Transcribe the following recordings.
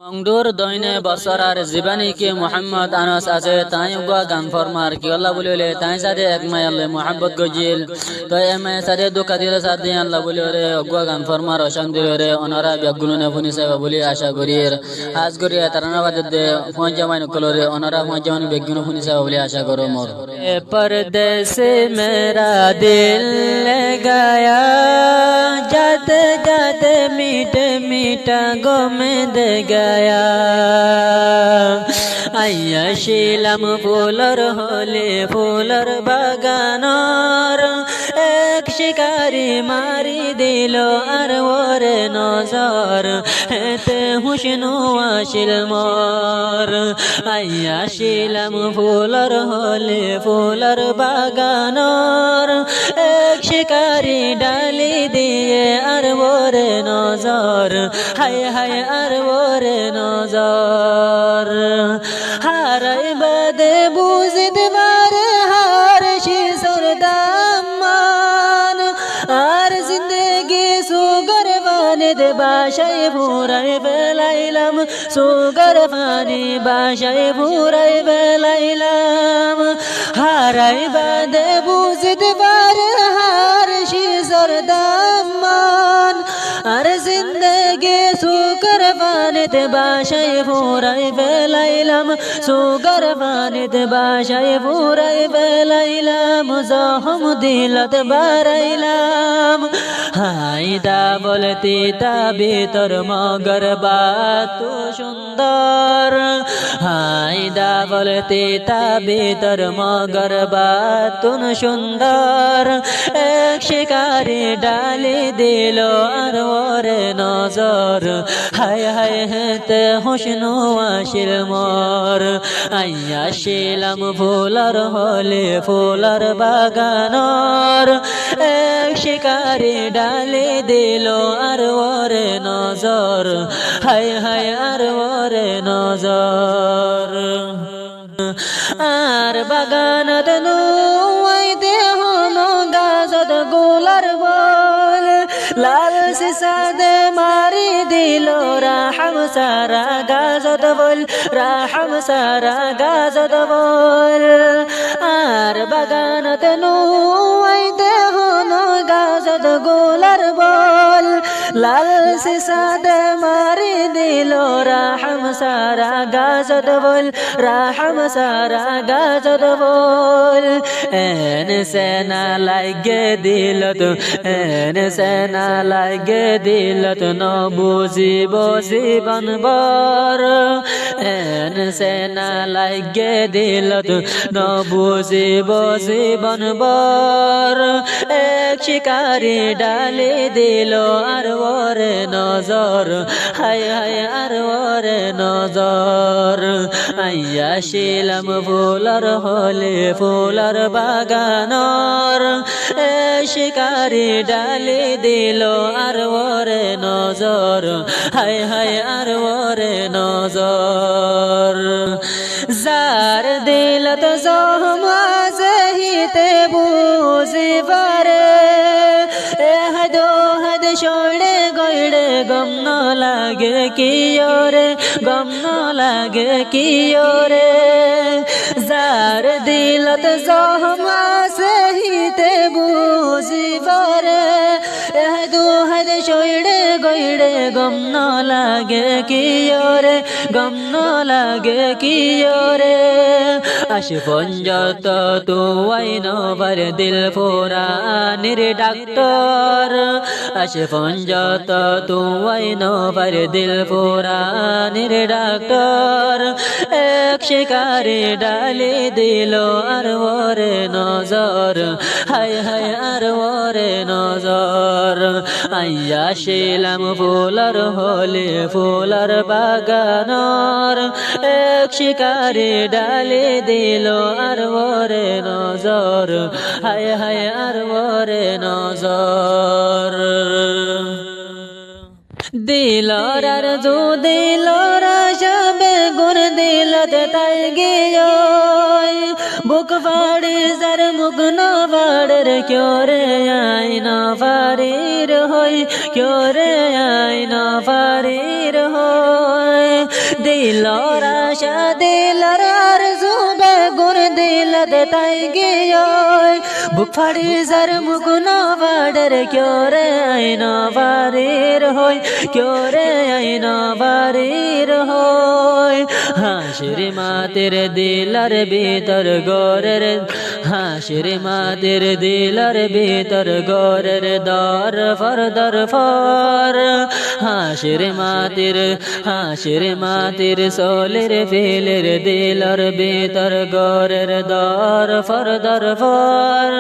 অংডুর দৈনে বছরার জীবানী কি মোহাম্মদ আনাস আছে তাই উগা গান ফরমার কি আল্লাহ বলিলে তাই সাথে এক মাই আল্লাহ মোহাব্বত গজিল তো এ মাই সাথে দুকা দিলে সাথে আল্লাহ বলিলে উগা গান ফরমার অসং দিলে ওনারা বেগুনে ফুনি সাহেব বলি আশা করির আজ করি তারানাবাদ দে ফোন জামাই নকলরে ওনারা ফোন জামাই বেগুনে ফুনি সাহেব বলি আশা করো মোর পরদেশ মেরা দিল গায়া जाते जाते मीठे मीठा गम दे गया आइया शीलम फूलर होले फूलर बागानर एक शिकारी मारी दिलो আর ওরে নজর হেতে হুসনু আশিল মোর আইয়া শিলাম ফুলর হলে ফুলর বাগানর এক শিকারি ডালি দিয়ে আর ওরে নজর হায় হায় আর ওরে নজর হারাই বাদে বুঝতে পারে হার শিশুর দামান আর জিন্দগি সুগর পানি দে বাসায় ফুরাই বেলাইলাম সুগর পানি বাসায় ফুরাই বেলাইলাম হারাই বাদে বুঝতে পারে হার শিশুর দামান আর জিন্দগি সুগর পানি দে বাসায় ফুরাই বেলাইলাম সুগর পানি দে বাসায় ফুরাই বেলাইলাম জহম দিলত বারাইলাম হাইদা বলতি তা ভিতর মগর বাত সুন্দর হাইদা বলতি তা ভিতর মগর বাত সুন্দর এক শিকারি ডালি দিল আর ওরে নজর হায় হায় হেতে হুসনু আশিল মোর আইয়া শিলাম ফুলর হলে ফুলর বাগানর এক শিকারি ডালি দিল আর ওরে নজর হায় হায় আর ওরে নজর আর বাগানত নুয়াইতে হনো গাছত গোলার বল লাল সিসাদে মারি দিল রাহম সারা গাছত বল রাহম সারা গাছত বল আর বাগানত নুয়াইতে হনো গাছত গোলার বল লাল সিসাদে মারি দিল রাহম সারা গাছত বল রাহম সারা গাছত বল এন সেনা লাগে দিলত এন সেনা লাগে দিলত নবুজিব জীবন বর এন সেনা লাগে দিলত নবুজিব জীবন বর এক শিকারি ডালি দিল আর ওরে নজর হায় হায় আর ওরে নজর আইয়া শিলাম ফুলর হলে ফুলর বাগানর শিকারি ডালি দিল আর ওরে নজর হায় হায় আর ওরে নজর যার দিলত জহমাজ হিতে বুঝি পারে এহদো হদ শোড়ে গইড়ে গম ন লাগে কিয়োরে গম ন লাগে কিয়োরে যার দিলত জহমাজ হিতে বুঝি পারে এহদো হদ শোড়ে গইড়ে গম ন লাগে কিয়োরে গম ন লাগে কিয়োরে আশে পঞ্জত তুয়াই নবার দিল ফোরানির ডাক্তার আশে পঞ্জত তুয়াই নবার দিল ফোরানির ডাক্তার এক শিকারি ডালি দিল আর ওরে নজর হায় হায় আর ওরে নজর আইয়া শিলাম ফুলর হলে ফুলর বাগানর এক শিকারি ডালি দিল আর ওরে নজর হায় হায় আর ওরে নজর দিলর আর জো দিলর সবে গুণ দিলত তাই গিয়ে বুক ফাড়ি যার মুখ না ফাড়ের क्यों रे आई ना फारीर होई क्यों रे आई ना फारीर होई দিলর আশা দিলর আরজু বেগুন দিল দে তাই গিয়ে বুক ফাড়ি যার মুখ নবাডের ক্যো রে আইন বাড়ির হই ক্যো রে আইন বাড়ির হই হাসির মাতের দিলার ভিতর গোরের হাসির মাতের দিলার ভিতর গোরের দর ফর হাসির মাতের সোলের ফেলের দিলার ভিতর গোরের দর ফর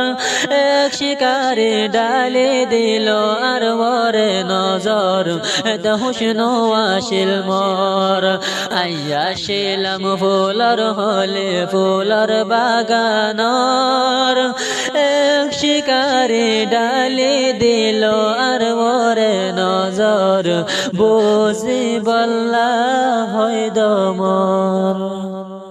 এক শিকারে ডালে দিল আর ওরে নজর এত হুসন আসিল মর আইয়া শিলাম ফুলর হলে ফুলর বাগানর এক শিকারে ডালে দিল আর ওরে নজর বুঝি বল্লা হয় দমর।